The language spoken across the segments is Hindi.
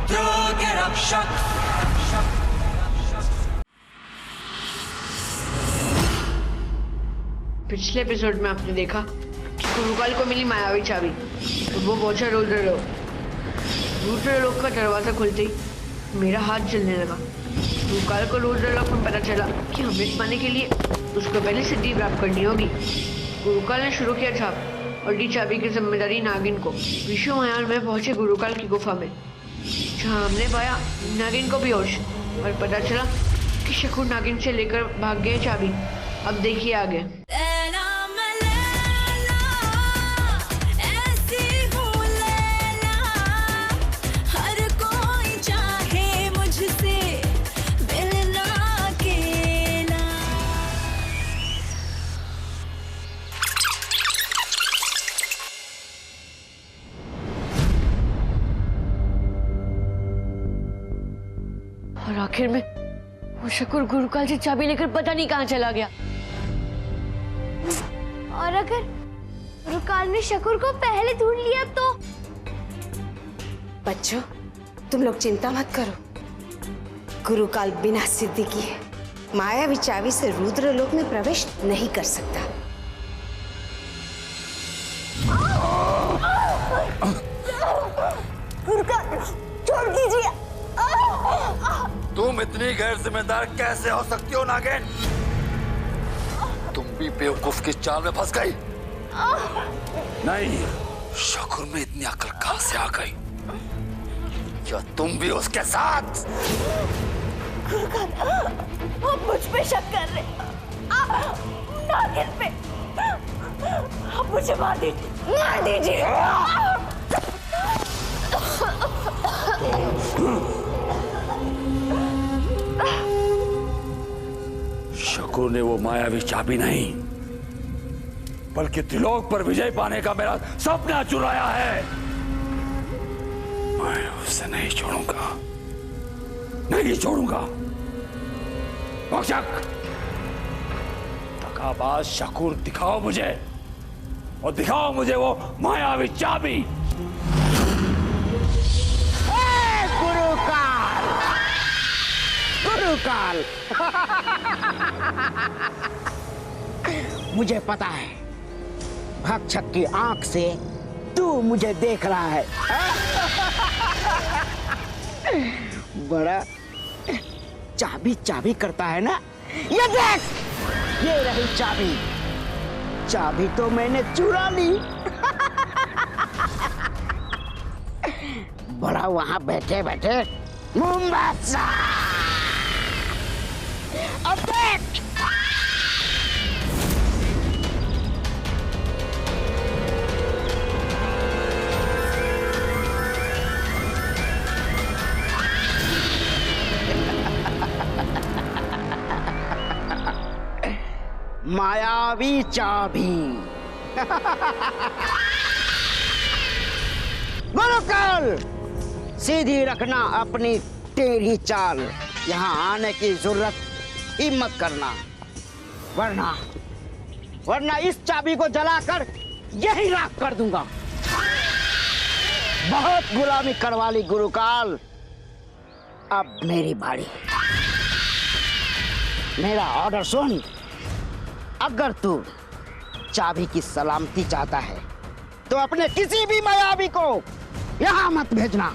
रुद्र के रक्षक। पिछले एपिसोड में आपने देखा कि गुरुकाल को मिली मायावी चाबी और वो पहुंचा रुद्रलोक। रुद्रलोक का दरवाजा खुलते ही मेरा हाथ जलने लगा। गुरुकाल को रुद्रलोक में पता चला कि अमृत पाने के लिए उसको पहले सिद्धि प्राप्त करनी होगी। गुरुकाल ने शुरू किया जाप और दी चाबी की जिम्मेदारी नागिन को। विष्णु महायान में पहुंचे गुरुकाल की गुफा में, जहाँ हमने पाया नागिन को बेहोश और पता चला कि शकूर नागिन से लेकर भाग गए चाबी। अब देखिए आगे। और आखिर में वो शकूर गुरुकाल से चाबी लेकर पता नहीं कहाँ चला गया। और अगर गुरुकाल ने शकूर को पहले ढूंढ लिया तो? बच्चों, तुम लोग चिंता मत करो। गुरुकाल बिना सिद्धि किए मायावी चाबी से रुद्रलोक में प्रवेश नहीं कर सकता। गुरुकाल छोड़ दीजिए। तुम इतनी गैर जिम्मेदार कैसे हो सकती हो नागिन? तुम भी बेवकूफ की चाल में फंस गई। नहीं, शकूर में इतनी अकल कहां से आ गई? क्या तुम भी उसके साथ? गुरुकाल, आप मुझ पे शक कर रहे, नागिन पे। आप मुझे मार दीजिए, मार दीजिए। शकूर ने वो मायावी चाबी नहीं, बल्कि त्रिलोक पर विजय पाने का मेरा सपना चुराया है। मैं उसे नहीं छोड़ूंगा, नहीं छोड़ूंगा। भक्षक, दगाबाज शकूर, दिखाओ मुझे, और दिखाओ मुझे वो मायावी चाबी। गुरुकाल, गुरुकाल। मुझे पता है, भक्षक की आंख से तू मुझे देख रहा है। बड़ा चाबी चाबी करता है ना? ये देख, ये रही चाबी। चाबी तो मैंने चुरा ली। बड़ा वहां बैठे बैठे मुंबसा। अब देख, मायावी चाबी। गुरुकाल, सीधी रखना अपनी टेढ़ी चाल। यहाँ आने की जरूरत ही मत करना, वरना इस चाबी को जलाकर यही राख कर दूंगा। बहुत गुलामी करवा ली गुरुकाल, अब मेरी बारी। मेरा ऑर्डर सुन। अगर तू चाबी की सलामती चाहता है तो अपने किसी भी मायावी को यहाँ मत भेजना।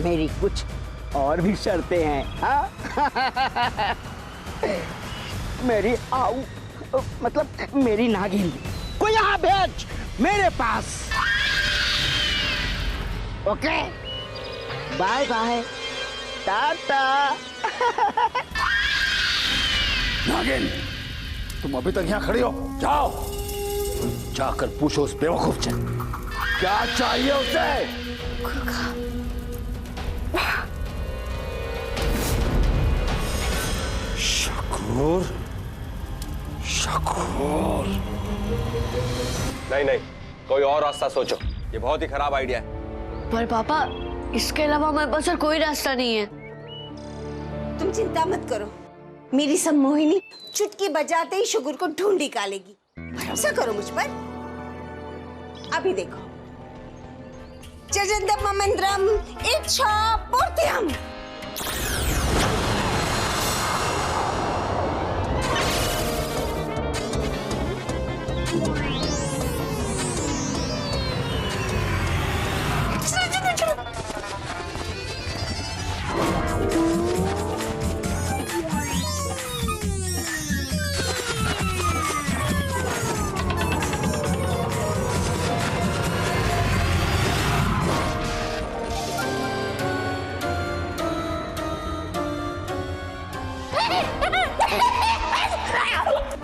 मेरी कुछ और भी शर्तें हैं। हाँ? मेरी मतलब मेरी नागिन को यहाँ भेज मेरे पास। Okay, bye bye, tata. नागिन, तुम अभी तक यहाँ खड़ी हो? जाओ, जाकर पूछो उस बेवकूफ से क्या चाहिए उसे। शकूर, शकूर। नहीं, कोई और रास्ता सोचो। ये बहुत ही खराब आइडिया है। पर पापा, इसके अलावा हमारे पास और कोई रास्ता नहीं है। तुम चिंता मत करो, मेरी सम्मोहिनी चुटकी बजाते ही शकूर को ढूंढ निकालेगी। भरोसा करो मुझ पर। अभी देखो, Jajandam Mamandram Ichha Purtyam.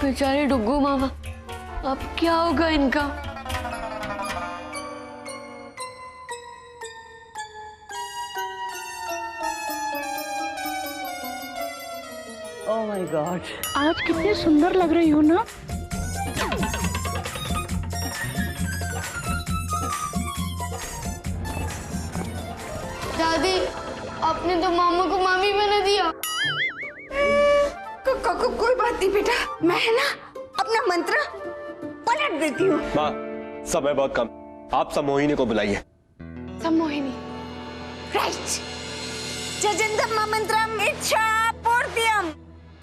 बेचारे डुग्गू मामा, अब क्या होगा इनका? ओह माय गॉड, आज कितनी सुंदर लग रही हो ना। दादी, आपने तो मामा को मामी बना दिया। कोई बात नहीं बेटा, मैं है ना अपना मंत्र पलट देती हूँ। माँ, समय बहुत कम, आप सब मोहिनी को बुलाइए। सम्मोहिनी, राइट। जजंदम मंत्रम इच्छा पूर्तियम,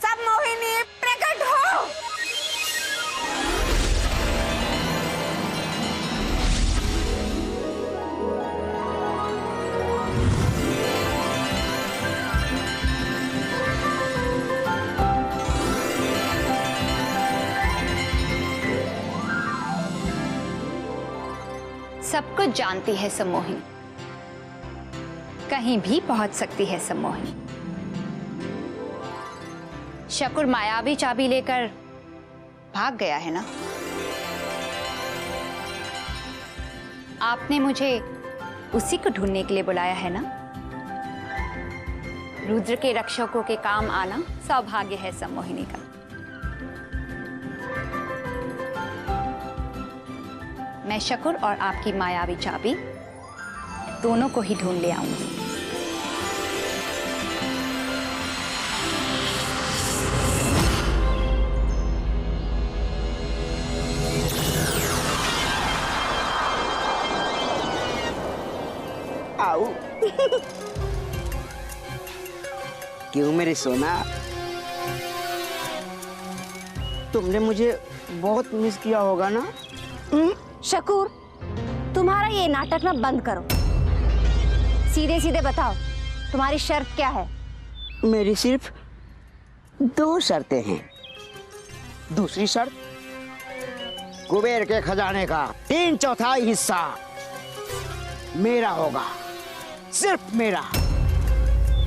सम्मोहिनी प्रकट हो। सब कुछ जानती है सम्मोहिनी, कहीं भी पहुंच सकती है सम्मोहिनी। शकुर मायावी चाबी लेकर भाग गया है ना। आपने मुझे उसी को ढूंढने के लिए बुलाया है ना। रुद्र के रक्षकों के काम आना सौभाग्य है सम्मोहिनी का। मैं शकुर और आपकी मायावी चाबी दोनों को ही ढूंढ ले आऊंगी। आओ। क्यों मेरे सोना, तुमने मुझे बहुत मिस किया होगा ना। शकूर, तुम्हारा ये नाटक ना बंद करो। सीधे सीधे बताओ, तुम्हारी शर्त क्या है? मेरी सिर्फ 2 शर्तें हैं। दूसरी शर्त, कुबेर के खजाने का 3/4 हिस्सा मेरा होगा, सिर्फ मेरा।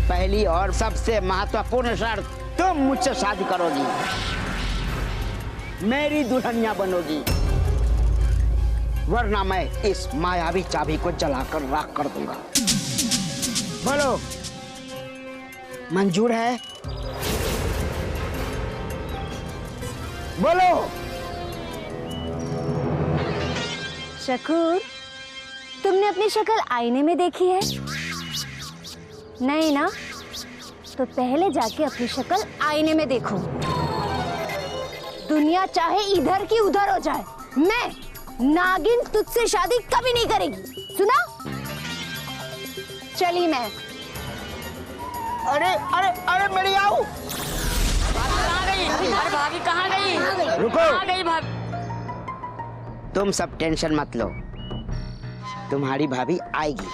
पहली और सबसे महत्वपूर्ण शर्त, तुम मुझसे शादी करोगी, मेरी दुल्हनिया बनोगी, वरना मैं इस मायावी चाबी को जलाकर राख कर दूंगा। बोलो, मंजूर है? बोलो। शकूर, तुमने अपनी शक्ल आईने में देखी है? नहीं ना? तो पहले जाके अपनी शक्ल आईने में देखो। दुनिया चाहे इधर की उधर हो जाए, मैं नागिन तुझसे शादी कभी नहीं करेगी, सुना? चली मैं। अरे अरे अरे मेरी आओ। अरे भाभी कहाँ गई? रुको। कहाँ गई भाभी? तुम सब टेंशन मत लो, तुम्हारी भाभी आएगी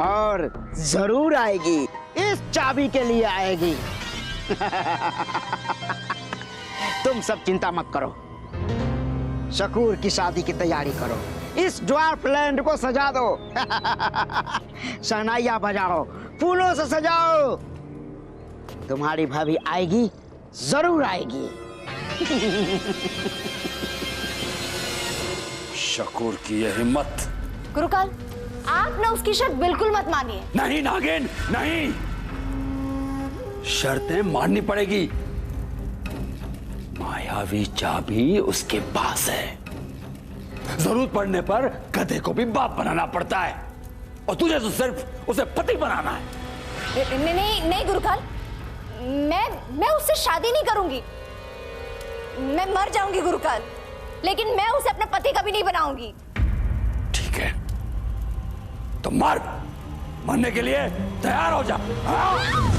और जरूर आएगी, इस चाबी के लिए आएगी। तुम सब चिंता मत करो, शकूर की शादी की तैयारी करो, इस ड्वार्फ लैंड को सजा दो। शहनाइयां बजाओ, फूलों से सजाओ, तुम्हारी भाभी आएगी, जरूर आएगी। शकूर की यह हिम्मत। गुरुकाल, आप ना उसकी शर्त बिल्कुल मत मानिए। नहीं नागिन, नहीं, शर्तें माननी पड़ेगी। मायावी चाबी उसके पास है, जरूरत पड़ने पर गधे को भी बाप बनाना पड़ता है, और तुझे तो सिर्फ उसे पति बनाना है। नहीं नहीं गुरुकाल, मैं उससे शादी नहीं करूंगी। मैं मर जाऊंगी गुरुकाल, लेकिन मैं उसे अपना पति कभी नहीं बनाऊंगी। ठीक है, तो मर, मरने के लिए तैयार हो जा। हाँ?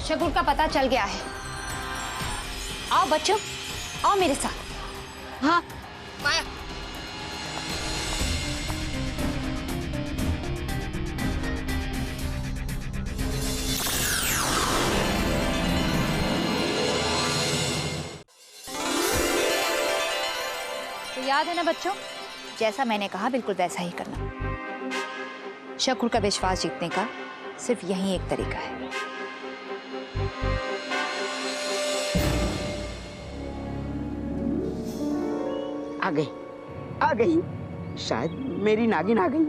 शकुर का पता चल गया है। आओ बच्चों, आओ मेरे साथ। हाँ माया, तो याद है ना बच्चों, जैसा मैंने कहा बिल्कुल वैसा ही करना। शकुर का विश्वास जीतने का सिर्फ यही एक तरीका है। आ गई, शायद मेरी नागिन आ गई।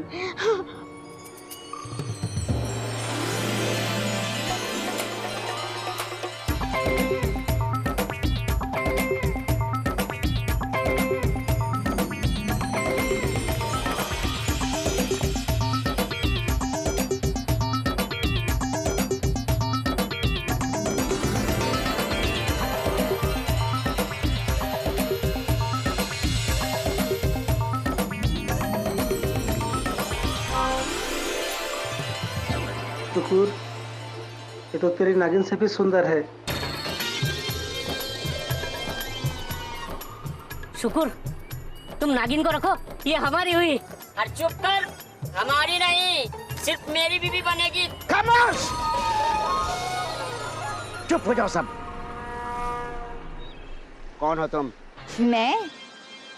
टुकुर, ये तो तेरी नागिन से भी सुंदर है। शुक्र, तुम नागिन को रखो, ये हमारी हुई। और चुप कर, हमारी नहीं, सिर्फ मेरी बीवी बनेगी। खामोश! चुप हो जाओ सब। कौन हो तुम? मैं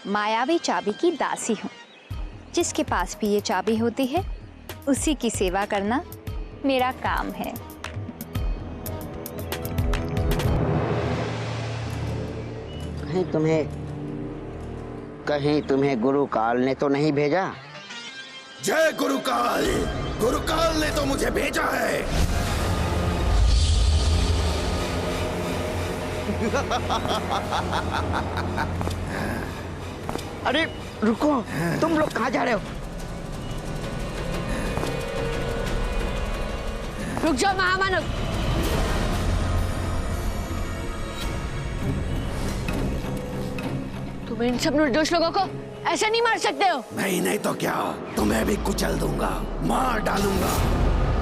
मायावी चाबी की दासी हूँ। जिसके पास भी ये चाबी होती है, उसी की सेवा करना मेरा काम है। कहीं तुम्हें गुरु काल ने तो नहीं भेजा? जय गुरुकाल, गुरुकाल ने तो मुझे भेजा है। अरे रुको, तुम लोग कहाँ जा रहे हो? रुक जाओ महामानव। तुम इन सब निर्दोष लोगों को ऐसे नहीं मार सकते हो। नहीं तो क्या, तुम्हें भी कुचल दूंगा, मार डालूंगा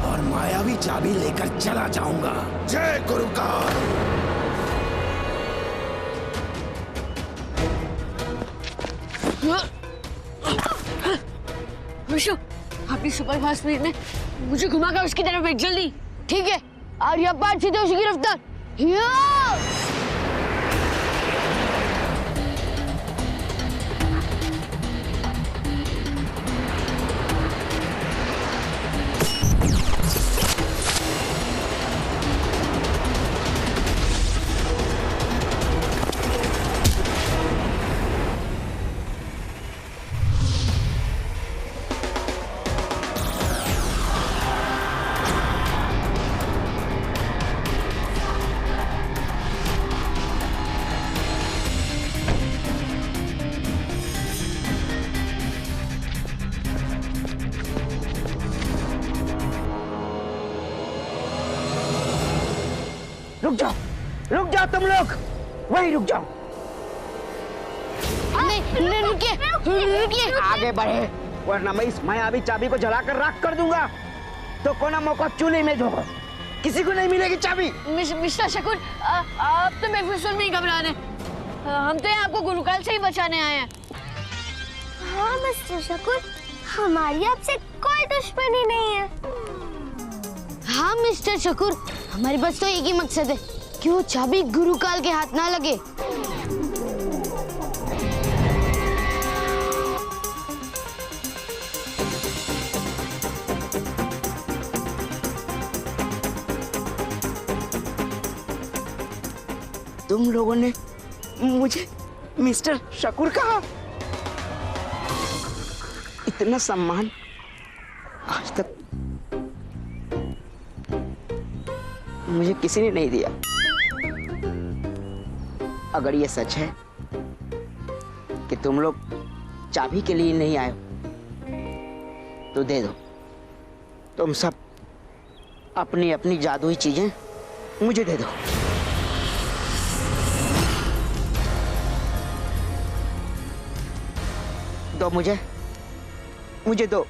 और मायावी चाबी लेकर चला जाऊंगा। जय गुरुकाल। विशु, अपनी सुपर फास्ट स्पीड में मुझे घुमाकर उसकी तरफ भेज जल्दी। ठीक है, और यह बात सीधे उसी की रफ्तार। रुक जाओ तुम लोग, वहीं रुक जाओ। नहीं, रुकिए। आगे बढ़े, वरना मैं इस मायावी चाबी को जलाकर राख कर दूंगा। तो कोना मौका चूल्हे में झोंको, किसी को नहीं मिलेगी चाबी। मिस्टर शकुर, आप तो बेफिक्र में ही घबरा रहे। हम तो यहाँ आपको गुरुकाल से ही बचाने आए हैं। हाँ मिस्टर शकुर, हमारी आपसे कोई दुश्मनी नहीं है। हाँ मिस्टर शकुर, हमारे पास तो एक ही मकसद है कि वो चाबी गुरुकाल के हाथ ना लगे। तुम लोगों ने मुझे मिस्टर शकुर कहा? इतना सम्मान आज तक मुझे किसी ने नहीं दिया। अगर ये सच है कि तुम लोग चाबी के लिए नहीं आए हो, तो दे दो। तुम सब अपनी अपनी जादुई चीजें मुझे दे दो। दो मुझे दो,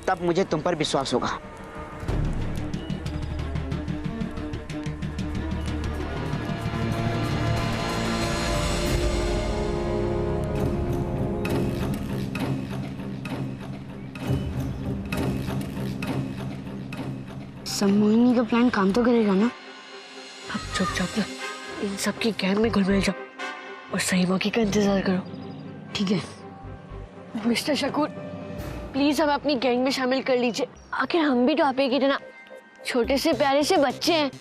तब मुझे तुम पर विश्वास होगा। सम्मोहिनी का प्लान काम तो करेगा ना? अब चुपचाप ना इन सबकी गैंग में घुल मिल जाओ और सही मौके का इंतजार करो, ठीक है? मिस्टर शकूर, प्लीज हमें अपनी गैंग में शामिल कर लीजिए। आखिर हम भी तो आप ही ना छोटे से प्यारे से बच्चे हैं।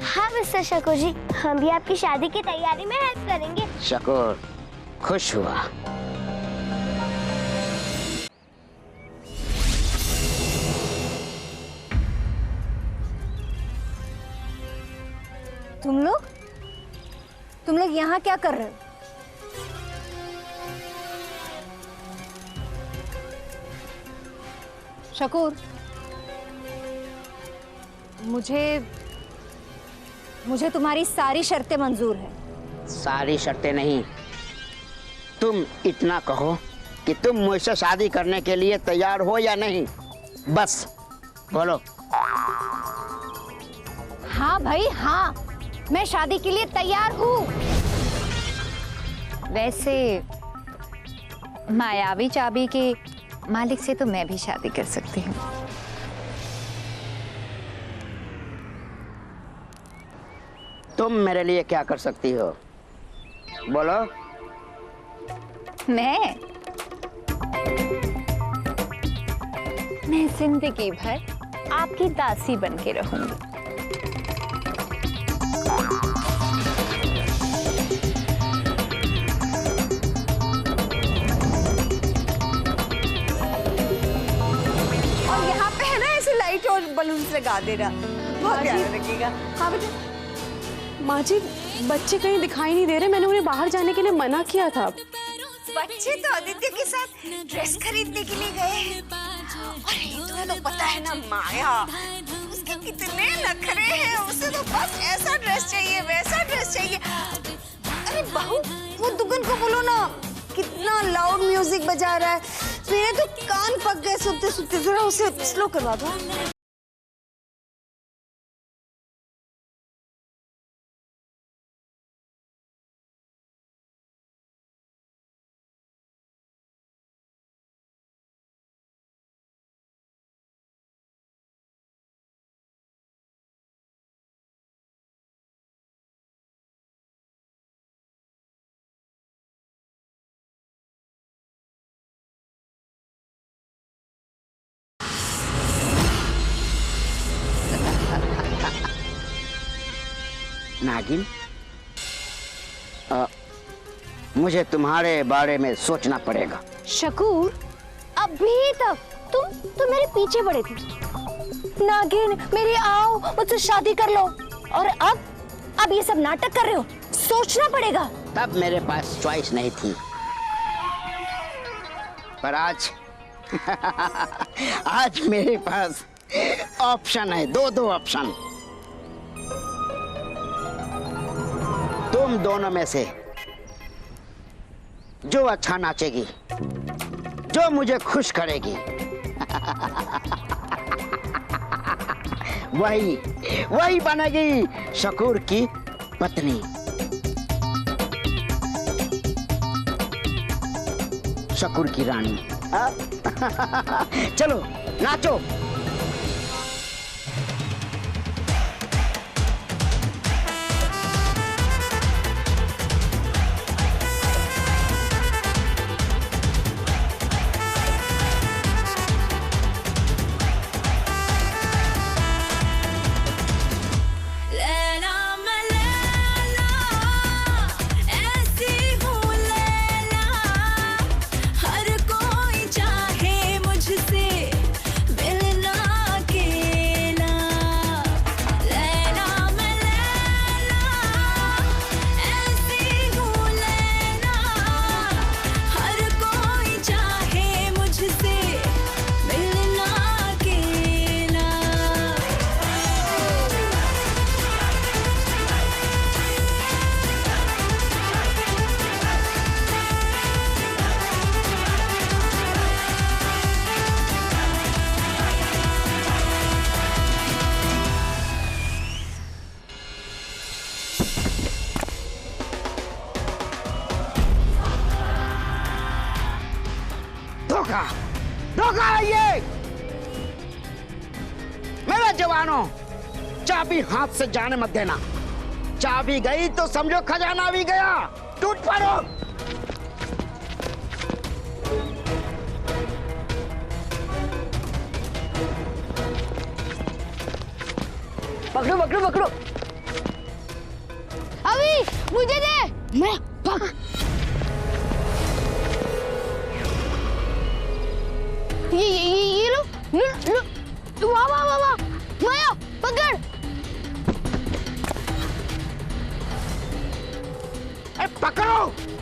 हाँ मिस्टर शकूर जी, हम भी आपकी शादी की तैयारी में हेल्प करेंगे। शकूर खुश हुआ। तुम लोग यहाँ क्या कर रहे हो? शकूर, मुझे तुम्हारी सारी शर्तें मंजूर है। सारी शर्तें नहीं, तुम इतना कहो कि तुम मुझसे शादी करने के लिए तैयार हो या नहीं, बस बोलो। हाँ भाई हाँ, मैं शादी के लिए तैयार हूँ। वैसे मायावी चाबी के मालिक से तो मैं भी शादी कर सकती हूँ। तुम मेरे लिए क्या कर सकती हो, बोलो। मैं जिंदगी भर आपकी दासी बन के रहूंगी। और बलून्स लगा देना, बहुत प्यारा लगेगा। हाँ बेटा। माँ जी, बच्चे कहीं दिखाई नहीं दे रहे, मैंने उन्हें बाहर जाने के लिए मना किया था। बच्चे तो आदित्य के साथ ड्रेस खरीदने के लिए गए हैं। और ये तुम्हें तो पता है ना माया, उसके कितने नखरे हैं। उसे तो बस ऐसा ड्रेस चाहिए, वैसा ड्रेस चाहिए। अरे बहू, वो दुकान को बोलो ना, कितना लाउड म्यूजिक बजा रहा है, मेरे तो कान पक गए सुनते सुनते। जरा उसे स्लो करवा दो। नागिन, मुझे तुम्हारे बारे में सोचना पड़ेगा। शकूर, अभी तक तुम मेरे पीछे पड़े थे। नागिन, मेरी आओ, मुझसे शादी कर लो। और अब ये सब नाटक कर रहे हो, सोचना पड़ेगा। तब मेरे पास चॉइस नहीं थी, पर आज आज मेरे पास ऑप्शन है, दो ऑप्शन। तुम दोनों में से जो अच्छा नाचेगी, जो मुझे खुश करेगी, वही बनेगी शकूर की पत्नी। शकूर की रानी। चलो नाचो। हर कोई चाहे मुझसे मिलना। धोखा, धोखा है ये। मेरे जवानों, चाबी हाथ से जाने मत देना। चाबी गई तो समझो खजाना भी गया। टूट पड़ो। पकड़ो पकड़ो पकड़ो। अभी मुझे दे। मैं पक। ये लो वाह वाह वाह वाह। माया पकड़। पकड़ो।